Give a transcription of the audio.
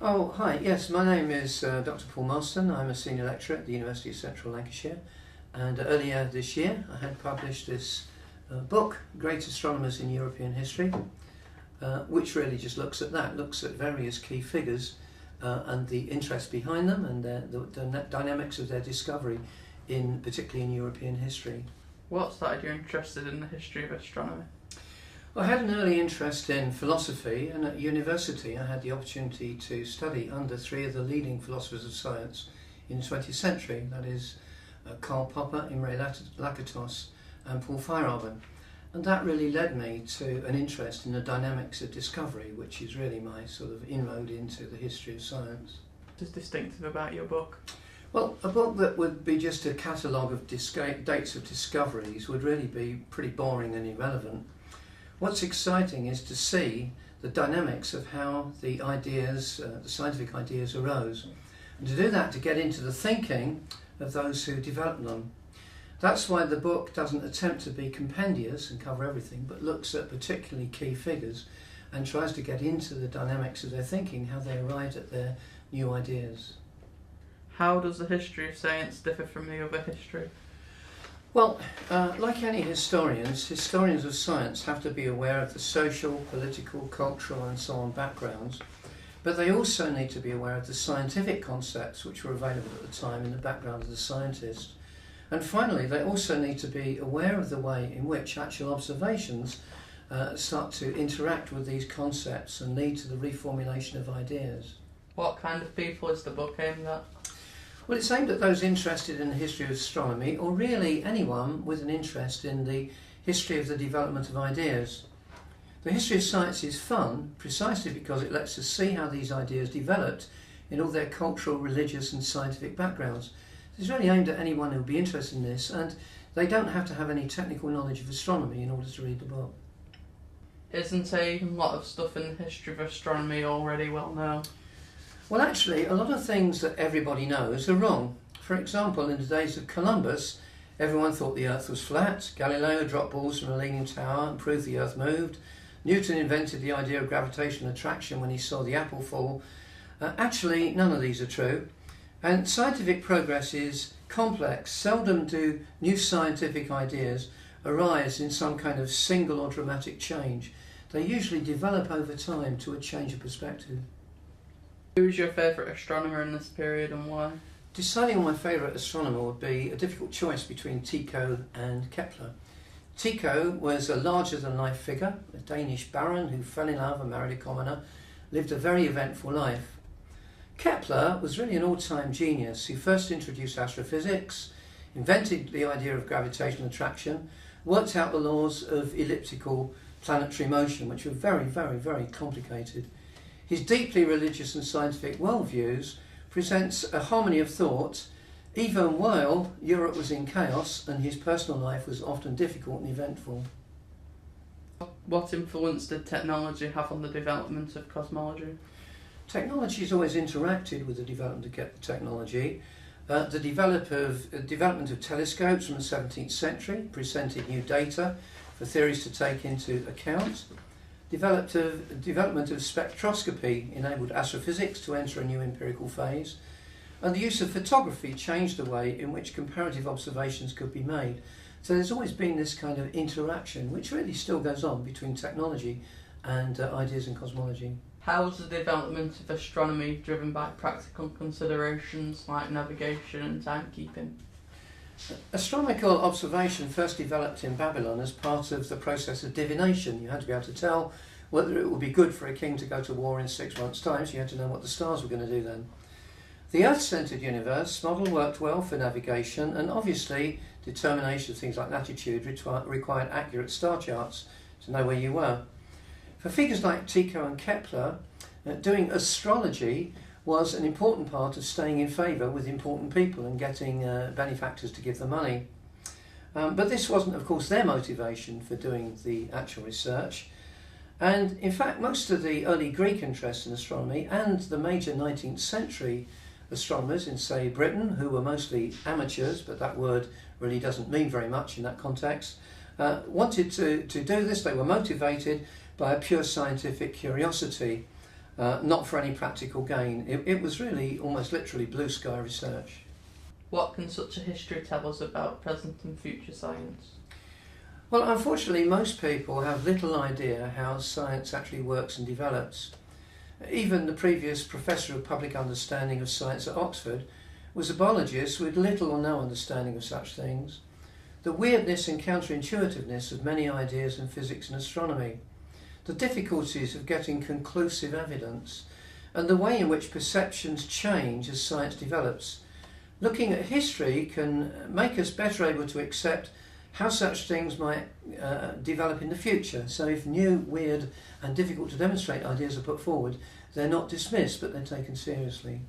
Oh, hi. Yes, my name is Dr Paul Marston. I'm a senior lecturer at the University of Central Lancashire, and earlier this year I had published this book, Great Astronomers in European History, which really just looks at various key figures and the interest behind them and the dynamics of their discovery, particularly in European history. What started you interested in the history of astronomy? I had an early interest in philosophy, and at university I had the opportunity to study under three of the leading philosophers of science in the 20th century, that is Karl Popper, Imre Lakatos and Paul Feyerabend. And that really led me to an interest in the dynamics of discovery, which is really my sort of inroad into the history of science. What is distinctive about your book? Well, a book that would be just a catalogue of dates of discoveries would really be pretty boring and irrelevant. What's exciting is to see the dynamics of how the ideas, the scientific ideas arose, and to do that to get into the thinking of those who developed them. That's why the book doesn't attempt to be compendious and cover everything, but looks at particularly key figures and tries to get into the dynamics of their thinking, how they arrived at their new ideas. How does the history of science differ from the other history? Well, like any historians of science have to be aware of the social, political, cultural and so on backgrounds, but they also need to be aware of the scientific concepts which were available at the time in the background of the scientist. And finally, they also need to be aware of the way in which actual observations start to interact with these concepts and lead to the reformulation of ideas. What kind of people is the book aimed at? Well, it's aimed at those interested in the history of astronomy, or really anyone with an interest in the history of the development of ideas. The history of science is fun precisely because it lets us see how these ideas developed in all their cultural, religious and scientific backgrounds. It's really aimed at anyone who would be interested in this, and they don't have to have any technical knowledge of astronomy in order to read the book. Isn't a lot of stuff in the history of astronomy already well known? Well, actually, a lot of things that everybody knows are wrong. For example, in the days of Columbus, everyone thought the Earth was flat. Galileo dropped balls from a leaning tower and proved the Earth moved. Newton invented the idea of gravitational attraction when he saw the apple fall. Actually, none of these are true. And scientific progress is complex. Seldom do new scientific ideas arise in some kind of single or dramatic change. They usually develop over time to a change of perspective. Who is your favourite astronomer in this period and why? Deciding on my favourite astronomer would be a difficult choice between Tycho and Kepler. Tycho was a larger-than-life figure, a Danish baron who fell in love and married a commoner, lived a very eventful life. Kepler was really an all-time genius who first introduced astrophysics, invented the idea of gravitational attraction, worked out the laws of elliptical planetary motion, which were very, very, very complicated. His deeply religious and scientific worldviews presents a harmony of thought, even while Europe was in chaos and his personal life was often difficult and eventful. What influence did technology have on the development of cosmology? Technology has always interacted with the development of technology. The development of telescopes from the 17th century presented new data for theories to take into account. Development of spectroscopy enabled astrophysics to enter a new empirical phase, and the use of photography changed the way in which comparative observations could be made. So there's always been this kind of interaction, which really still goes on between technology and ideas in cosmology. How was the development of astronomy driven by practical considerations like navigation and timekeeping? Astronomical observation first developed in Babylon as part of the process of divination. You had to be able to tell whether it would be good for a king to go to war in 6 months' time, so you had to know what the stars were going to do then. The Earth-centred universe model worked well for navigation, and obviously determination of things like latitude required accurate star charts to know where you were. For figures like Tycho and Kepler, doing astrology was an important part of staying in favour with important people and getting benefactors to give them money. But this wasn't, of course, their motivation for doing the actual research. And in fact, most of the early Greek interest in astronomy and the major 19th century astronomers in, say, Britain, who were mostly amateurs, but that word really doesn't mean very much in that context, wanted to do this. They were motivated by a pure scientific curiosity. not for any practical gain. It was really almost literally blue sky research. What can such a history tell us about present and future science? Well, unfortunately, most people have little idea how science actually works and develops. Even the previous Professor of Public Understanding of Science at Oxford was a biologist with little or no understanding of such things. The weirdness and counterintuitiveness of many ideas in physics and astronomy, the difficulties of getting conclusive evidence, and the way in which perceptions change as science develops. Looking at history can make us better able to accept how such things might develop in the future. So if new, weird and difficult to demonstrate ideas are put forward, they're not dismissed but they're taken seriously.